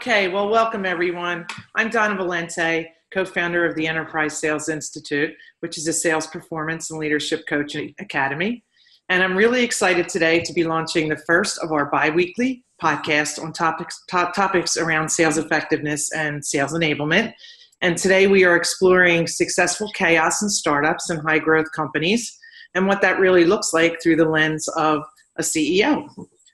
Okay, well, welcome everyone. I'm Donna Valente, co-founder of the Enterprise Sales Institute, which is a sales performance and leadership coaching academy. And I'm really excited today to be launching the first of our bi-weekly podcasts on topics around sales effectiveness and sales enablement. And today we are exploring successful chaos in startups and high growth companies and what that really looks like through the lens of a CEO.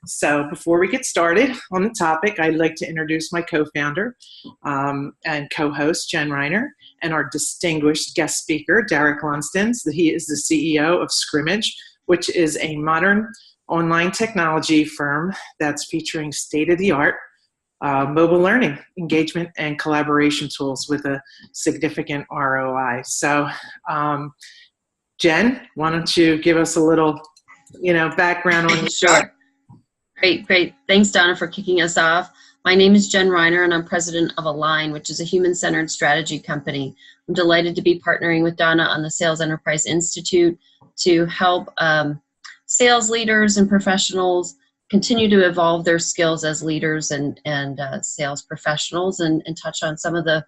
So before we get started on the topic, I'd like to introduce my co-founder and co-host, Jen Reiner, and our distinguished guest speaker, Derek Lundsten. He is the CEO of Scrimmage, which is a modern online technology firm that's featuring state-of-the-art mobile learning, engagement, and collaboration tools with a significant ROI. So, Jen, why don't you give us a little, background on Sure. Great. Thanks, Donna, for kicking us off. My name is Jen Reiner, and I'm president of Align, which is a human-centered strategy company. I'm delighted to be partnering with Donna on the Sales Enterprise Institute to help sales leaders and professionals continue to evolve their skills as leaders and sales professionals and touch on some of the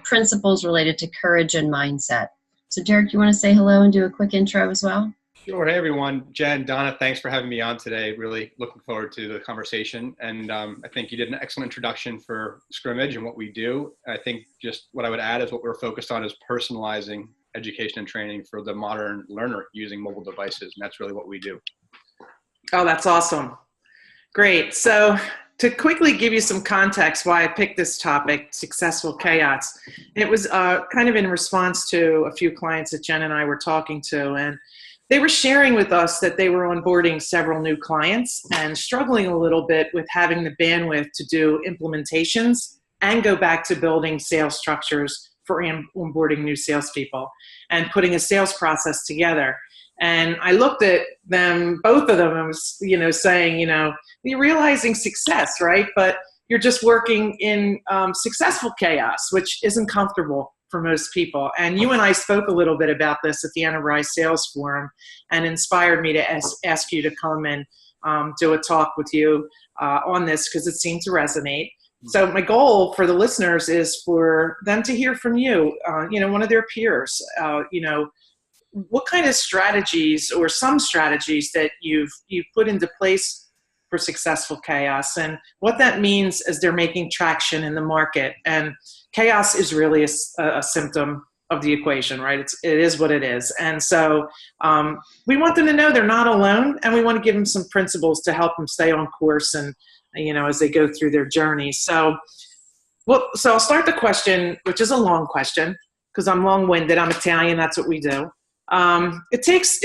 principles related to courage and mindset. So, Derek, you want to say hello and do a quick intro as well? Sure. Hey, everyone. Jen, Donna, thanks for having me on today. Really looking forward to the conversation. And I think you did an excellent introduction for Scrimmage and what we do. I think just what I would add is what we're focused on is personalizing education and training for the modern learner using mobile devices. And that's really what we do. Oh, that's awesome. Great. So to quickly give you some context why I picked this topic, successful chaos, it was kind of in response to a few clients that Jen and I were talking to. And they were sharing with us that they were onboarding several new clients and struggling a little bit with having the bandwidth to do implementations and go back to building sales structures for onboarding new salespeople and putting a sales process together. And I looked at them, both of them, and was, saying, you're realizing success, right? But you're just working in successful chaos, which isn't comfortable for most people. And you and I spoke a little bit about this at the Enterprise Sales Forum and inspired me to ask you to come and do a talk with you on this because it seemed to resonate. So my goal for the listeners is for them to hear from you, one of their peers, what kind of strategies or some strategies that you've put into place for successful chaos and what that means as they're making traction in the market. And chaos is really a symptom of the equation, right? It is what it is. And so we want them to know they're not alone, and we want to give them some principles to help them stay on course and, as they go through their journey. So I'll start the question, which is a long question because I'm long-winded. I'm Italian. That's what we do. It takes,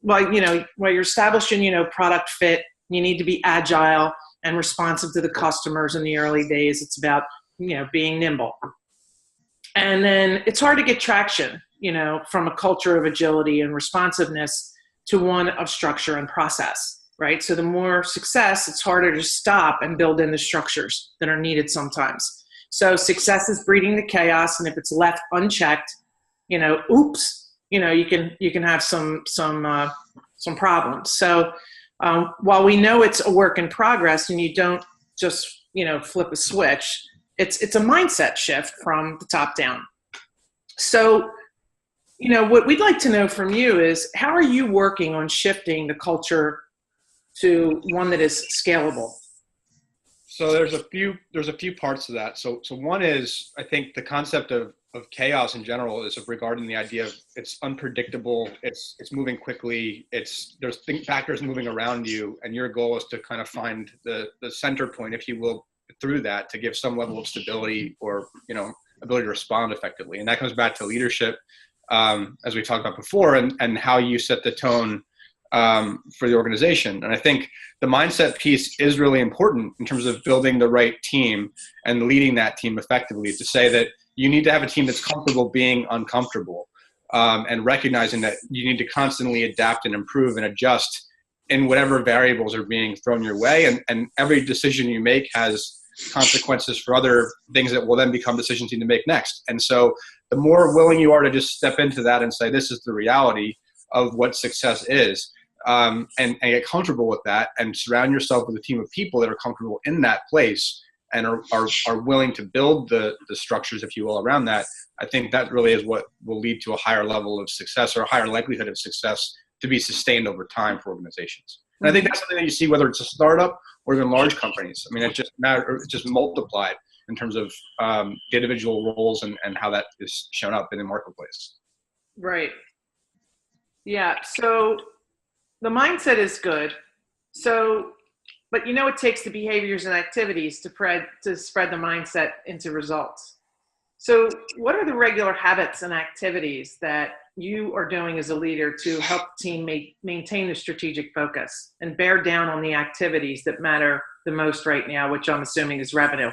while you're establishing, product fit, you need to be agile and responsive to the customers in the early days. It's about, being nimble. And then it's hard to get traction, from a culture of agility and responsiveness to one of structure and process, right? So the more success, it's harder to stop and build in the structures that are needed sometimes. So success is breeding the chaos. And if it's left unchecked, you can have some problems. So while we know it's a work in progress and you don't just, flip a switch, it's a mindset shift from the top down. So, what we'd like to know from you is how are you working on shifting the culture to one that is scalable? So there's a few parts to that. So one is, I think the concept of chaos in general is regarding the idea of it's unpredictable, it's moving quickly, there's factors moving around you, and your goal is to kind of find the center point, if you will, through that to give some level of stability or ability to respond effectively. And that comes back to leadership, as we talked about before, and how you set the tone for the organization. And I think the mindset piece is really important in terms of building the right team and leading that team effectively, to say that you need to have a team that's comfortable being uncomfortable, and recognizing that you need to constantly adapt and improve and adjust in whatever variables are being thrown your way. And every decision you make has consequences for other things that will then become decisions you need to make next. And so the more willing you are to just step into that and say, this is the reality of what success is, and get comfortable with that and surround yourself with a team of people that are comfortable in that place, and are willing to build the structures, if you will, around that, I think that really is what will lead to a higher level of success or a higher likelihood of success to be sustained over time for organizations. And I think that's something that you see whether it's a startup or even large companies. I mean, it's just multiplied in terms of the individual roles and how that is shown up in the marketplace. Right. Yeah. So the mindset is good. So, but it takes the behaviors and activities to spread the mindset into results. So what are the regular habits and activities that you are doing as a leader to help the team maintain the strategic focus and bear down on the activities that matter the most right now, which I'm assuming is revenue?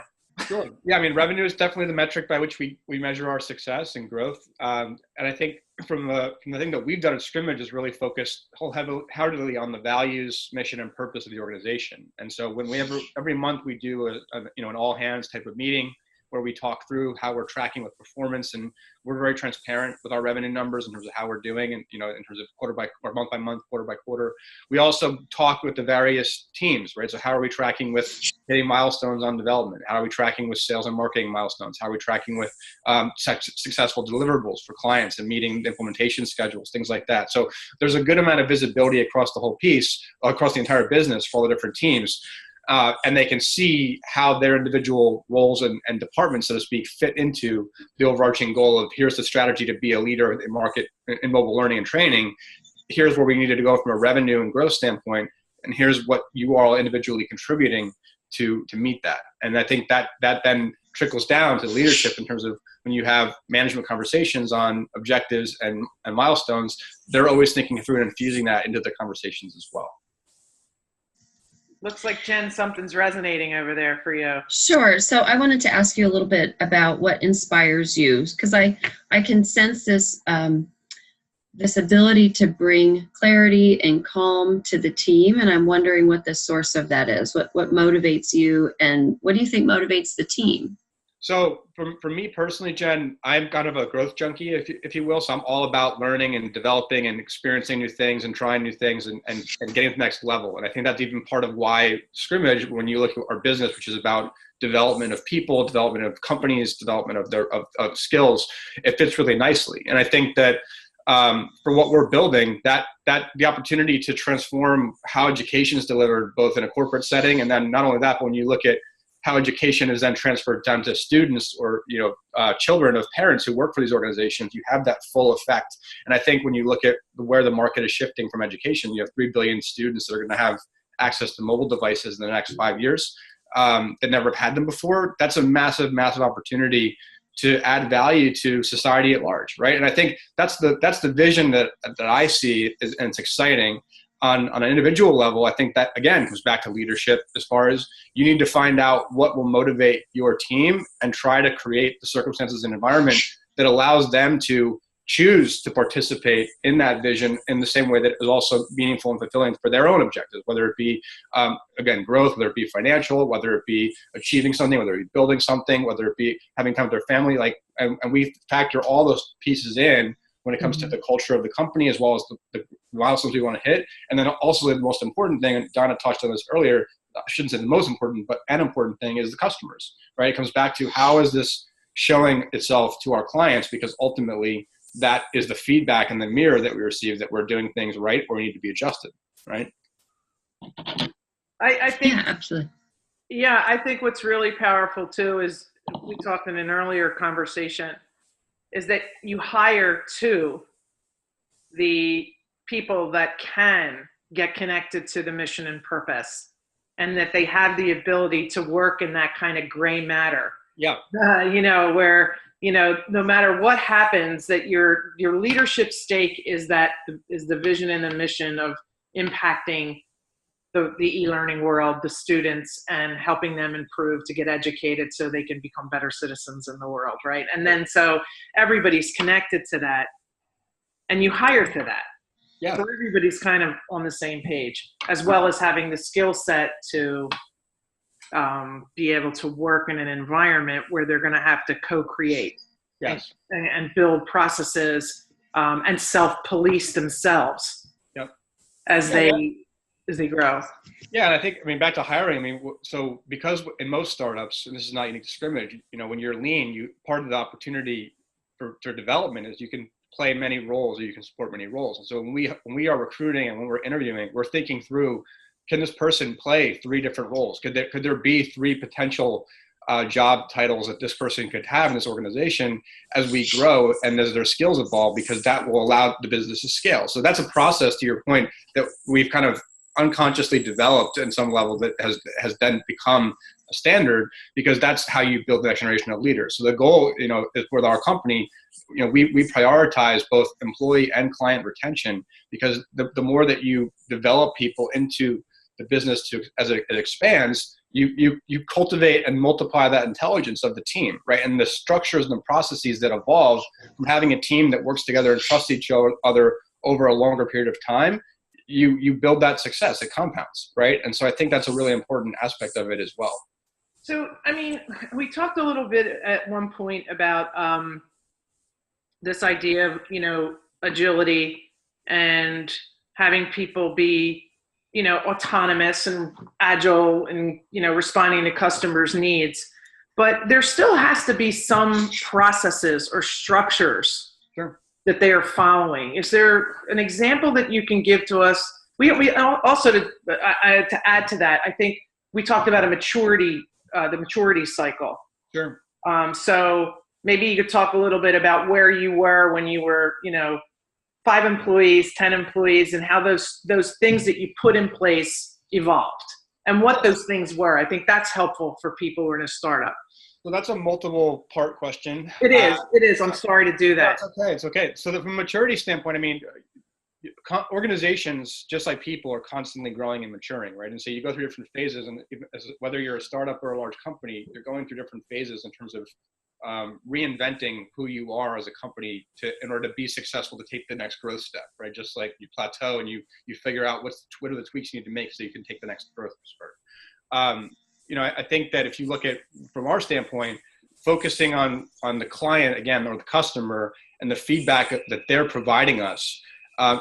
Sure. Yeah, I mean, revenue is definitely the metric by which we measure our success and growth. And I think from the thing that we've done at Scrimmage is really focused wholeheartedly on the values, mission, and purpose of the organization. And so when every month we do an all hands type of meeting where we talk through how we're tracking with performance, and we're very transparent with our revenue numbers in terms of how we're doing, and in terms of quarter by or month by month, quarter by quarter. We also talk with the various teams, right? So how are we tracking with hitting milestones on development? How are we tracking with sales and marketing milestones? How are we tracking with successful deliverables for clients and meeting implementation schedules, things like that. So there's a good amount of visibility across the whole piece, across the entire business for all the different teams. And they can see how their individual roles and departments, so to speak, fit into the overarching goal of here's the strategy to be a leader in market in mobile learning and training. Here's where we needed to go from a revenue and growth standpoint, and here's what you are all individually contributing to meet that. And I think that then trickles down to leadership in terms of when you have management conversations on objectives and milestones, they're always thinking through and infusing that into the conversations as well. Looks like, Jen, something's resonating over there for you. Sure. So I wanted to ask you a little bit about what inspires you, because I can sense this this ability to bring clarity and calm to the team, and I'm wondering what the source of that is. What motivates you, and what do you think motivates the team? So for me personally, Jen, I'm kind of a growth junkie, if you will. So I'm all about learning and developing and experiencing new things and trying new things and getting to the next level. And I think that's even part of why Scrimmage, when you look at our business, which is about development of people, development of companies, development of skills, it fits really nicely. And I think that for what we're building, that the opportunity to transform how education is delivered, both in a corporate setting, and then not only that, but when you look at how education is then transferred down to students or children of parents who work for these organizations, you have that full effect. And I think when you look at where the market is shifting from education, you have 3 billion students that are going to have access to mobile devices in the next 5 years that never have had them before. That's a massive, massive opportunity to add value to society at large, right? And I think that's the vision that I see, and it's exciting. On an individual level, I think that, again, comes back to leadership as far as you need to find out what will motivate your team and try to create the circumstances and environment that allows them to choose to participate in that vision in the same way that is also meaningful and fulfilling for their own objectives, whether it be, again, growth, whether it be financial, whether it be achieving something, whether it be building something, whether it be having time with their family. And we factor all those pieces in when it comes to the culture of the company, as well as the milestones we want to hit. And then also the most important thing, and Donna touched on this earlier, I shouldn't say the most important, but an important thing is the customers, right? It comes back to how is this showing itself to our clients, because ultimately that is the feedback and the mirror that we receive that we're doing things right or need to be adjusted, right? I think, Yeah, absolutely. Yeah, I think what's really powerful too is, we talked in an earlier conversation, is that you hire to the people that can get connected to the mission and purpose, and that they have the ability to work in that kind of gray matter. Yeah. Where, no matter what happens, that your leadership stake is the vision and the mission of impacting the e-learning world, the students, and helping them improve to get educated so they can become better citizens in the world, right? And then so everybody's connected to that, and you hire to that. Yeah. So everybody's kind of on the same page, as well as having the skill set to be able to work in an environment where they're going to have to co-create. Yes. and build processes and self-police themselves. Yep. as as they grow. Yeah, and I think, back to hiring, so because in most startups, and this is not unique to Scrimmage, when you're lean, part of the opportunity for development is you can play many roles, or you can support many roles. And so when we are recruiting and when we're interviewing, we're thinking through, can this person play 3 different roles? Could there be 3 potential job titles that this person could have in this organization as we grow and as their skills evolve, because that will allow the business to scale. So that's a process, to your point, that we've kind of unconsciously developed in some level that has then become a standard, because that's how you build the next generation of leaders. So the goal, is with our company, we prioritize both employee and client retention, because the more that you develop people into the business as it expands, you cultivate and multiply that intelligence of the team, right? And the structures and the processes that evolve from having a team that works together and trusts each other over a longer period of time, you build that success. It compounds, right? And so I think that's a really important aspect of it as well. So, we talked a little bit at one point about this idea of, agility and having people be, autonomous and agile and, responding to customers' needs. But there still has to be some processes or structures that they are following. Is there an example that you can give to us? We also, to add to that, I think we talked about the maturity cycle. Sure. So maybe you could talk a little bit about where you were when you were, 5 employees, 10 employees, and how those things that you put in place evolved and what those things were. I think that's helpful for people who are in a startup. So that's a multiple part question. It is. I'm sorry to do that. It's okay. So from a maturity standpoint, organizations, just like people, are constantly growing and maturing, right? And so you go through different phases, and whether you're a startup or a large company, you're going through different phases in terms of reinventing who you are as a company in order to be successful, to take the next growth step, right? Just like you plateau and you figure out what are the tweaks you need to make so you can take the next growth spurt. I think that if you look at, from our standpoint, focusing on the client again, or the customer, and the feedback that they're providing us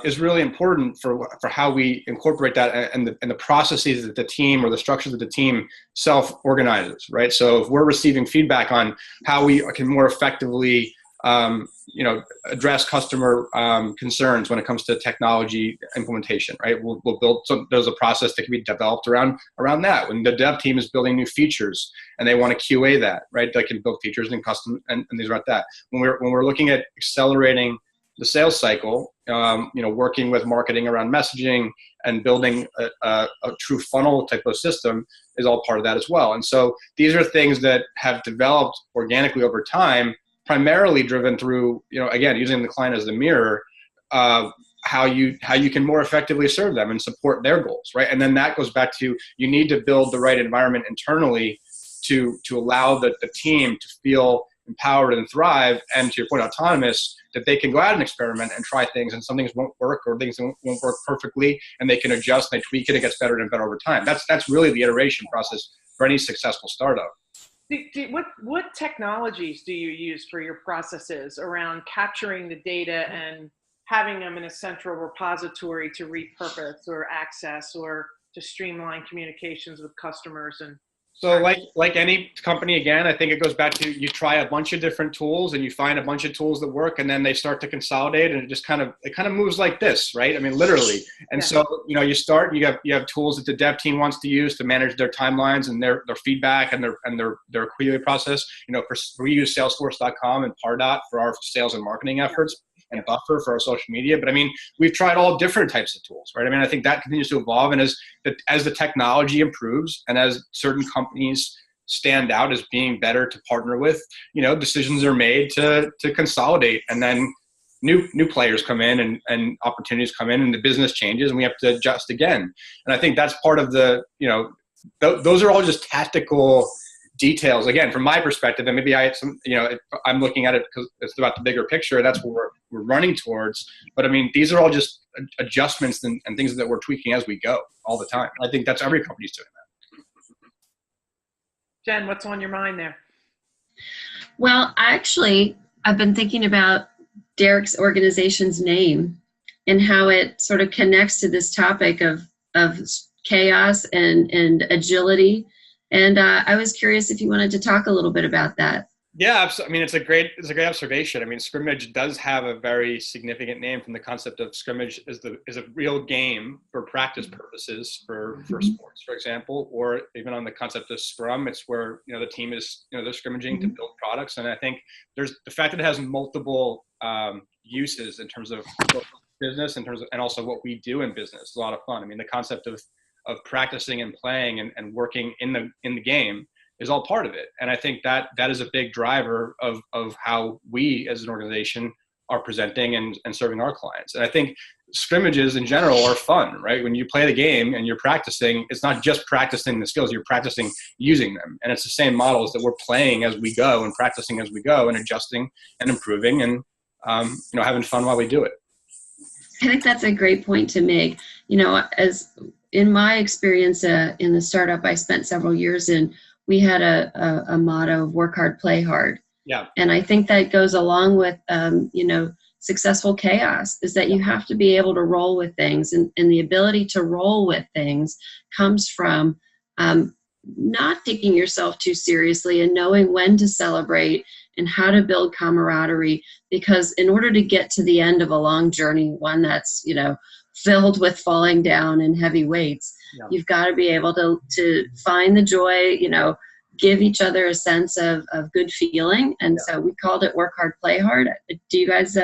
is really important for how we incorporate that and the processes that the team, or the structures that the team self-organizes, right? So if we're receiving feedback on how we can more effectively address customer concerns when it comes to technology implementation, right? We'll build there's a process that can be developed around that. When the dev team is building new features and they want to QA that, right? They can build features and custom and things like that. When we're looking at accelerating the sales cycle, working with marketing around messaging and building a true funnel type of system is all part of that as well. And so these are things that have developed organically over time, primarily driven through, again, using the client as the mirror, how you can more effectively serve them and support their goals, right? And then that goes back to, you need to build the right environment internally to allow the team to feel empowered and thrive, and to your point, autonomous, that they can go out and experiment and try things, and some things won't work, or things won't work perfectly, and they can adjust and they tweak it. It gets better and better over time. That's really the iteration process for any successful startup. What technologies do you use for your processes around capturing the data and having them in a central repository to repurpose or access, or to streamline communications with customers? And so like any company, again, I think it goes back to, you try a bunch of different tools and you find a bunch of tools that work, and then they start to consolidate, and it kind of moves like this, right? literally. And so, you have tools that the dev team wants to use to manage their timelines and their feedback and their QA process. We use Salesforce.com and Pardot for our sales and marketing efforts, and Buffer for our social media. But we've tried all different types of tools, right? I think that continues to evolve. And as the technology improves, and as certain companies stand out as being better to partner with, decisions are made to consolidate, and then new players come in and opportunities come in, and the business changes, and we have to adjust again. And I think that's part of those are all just tactical details, again, from my perspective, and maybe I'm looking at it because it's about the bigger picture. That's what we're running towards. But these are all just adjustments and things that we're tweaking as we go all the time. I think that's every company's doing that. Jen, what's on your mind there? Well, actually, I've been thinking about Derek's organization's name and how it sort of connects to this topic of of chaos and agility. And I was curious if you wanted to talk a little bit about that. Yeah, I mean, it's a great observation. I mean, scrimmage does have a very significant name from the concept of scrimmage is a real game for practice purposes for sports, for example, or even on the concept of scrum. It's where, the team is, they're scrimmaging to build products. And I think there's the fact that it has multiple uses in terms of business, and also what we do in business. It's a lot of fun. I mean, the concept of practicing and playing and working in the game is all part of it. And I think that is a big driver of how we as an organization are presenting and serving our clients. And I think scrimmages in general are fun, right? When you play the game and you're practicing, it's not just practicing the skills, you're practicing using them. And it's the same models that we're playing as we go and practicing as we go and adjusting and improving and, having fun while we do it. I think that's a great point to make. As in my experience in the startup I spent several years in, we had a motto of work hard, play hard. Yeah. And I think that goes along with, successful chaos, is that you have to be able to roll with things. And the ability to roll with things comes from not taking yourself too seriously and knowing when to celebrate and how to build camaraderie. Because in order to get to the end of a long journey, one that's, filled with falling down and heavy weights, you've got to be able to find the joy, give each other a sense of good feeling. And so we called it work hard, play hard. Do you guys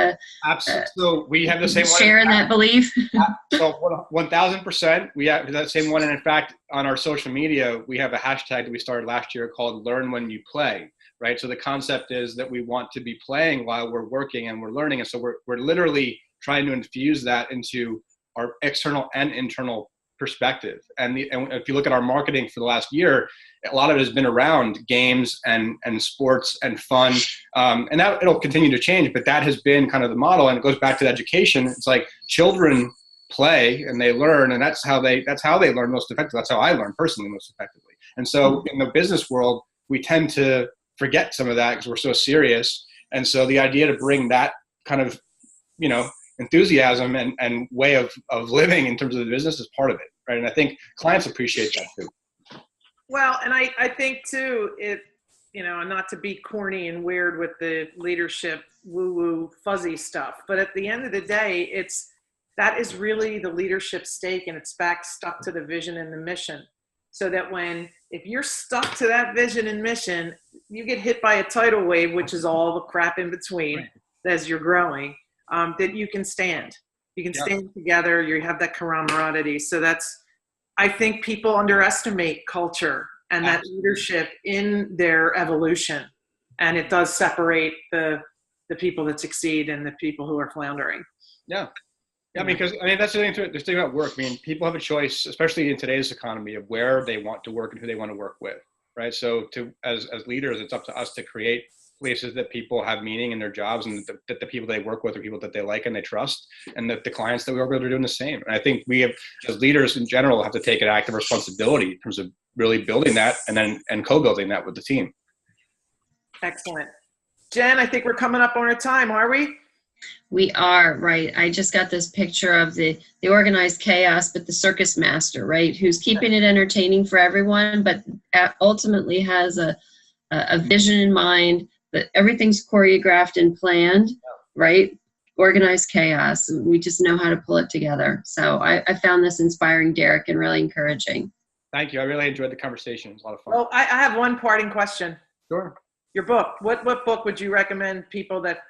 absolutely? So we have the same share in that belief? So 1000%, we have that same one. And in fact, on our social media, we have a hashtag that we started last year called Learn When You Play, right? So the concept is that we want to be playing while we're working and we're learning. And so we're literally trying to infuse that into our external and internal perspective. And if you look at our marketing for the last year, a lot of it has been around games and sports and fun. And that it'll continue to change, but that has been kind of the model. And it goes back to education. It's like children play and they learn, and that's how they learn most effectively. That's how I learn personally most effectively. And so in the business world, we tend to forget some of that because we're so serious. And so the idea to bring that kind of, enthusiasm and way of living in terms of the business is part of it, right? And I think clients appreciate that too. Well, and I think too, and not to be corny and weird with the leadership woo-woo fuzzy stuff, but at the end of the day, that is really the leadership stake, and it's stuck to the vision and the mission. So that if you're stuck to that vision and mission, you get hit by a tidal wave, which is all the crap in between, right, as you're growing. That you can stand. You can stand together. You have that camaraderie. So I think people underestimate culture and that leadership in their evolution. And it does separate the people that succeed and the people who are floundering. Yeah. Yeah, because that's the thing about work. I mean, people have a choice, especially in today's economy, of where they want to work and who they want to work with, right? So as leaders, it's up to us to create places that people have meaning in their jobs, and that the people they work with are people that they like and they trust, and that the clients that we work with are doing the same. And I think we have, as leaders in general, have to take an active responsibility in terms of really building that and co-building that with the team. Excellent. Jen, I think we're coming up on our time, are we? We are, right. I just got this picture of the organized chaos, but the circus master, right, who's keeping it entertaining for everyone, but ultimately has a vision in mind, that everything's choreographed and planned, right? Organized chaos. We just know how to pull it together. So I found this inspiring, Derek, and really encouraging. Thank you. I really enjoyed the conversation. It was a lot of fun. Well, I have one parting question. Sure. Your book. What book would you recommend people that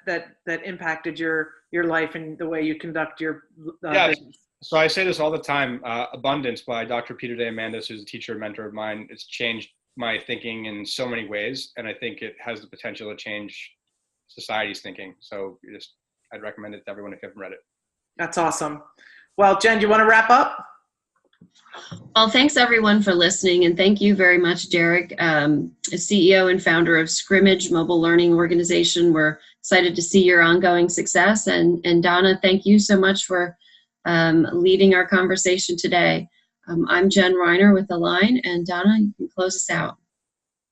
impacted your life and the way you conduct your business? So I say this all the time. Abundance by Dr. Peter Diamandis, who's a teacher and mentor of mine. It's changed my thinking in so many ways, and I think it has the potential to change society's thinking. So I'd recommend it to everyone if you haven't read it. That's awesome. Well, Jen, do you want to wrap up? Well, thanks everyone for listening, and thank you very much, Derek, as CEO and founder of Scrimmage Mobile Learning Organization. We're excited to see your ongoing success, and Donna, thank you so much for leading our conversation today. I'm Jen Reiner with Align, and Donna, you can close us out.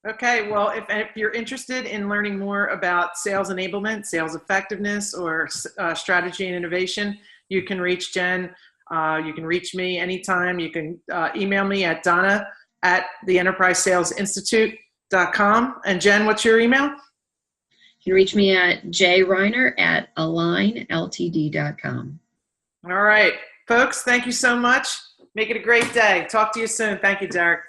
Okay, well, if you're interested in learning more about sales enablement, sales effectiveness, or strategy and innovation, you can reach Jen You can reach me anytime. You can email me at donna@theenterprisesalesinstitute.com. And Jen, what's your email? You can reach me at jreiner@alignltd.com. All right, folks, thank you so much. Make it a great day. Talk to you soon. Thank you, Derek.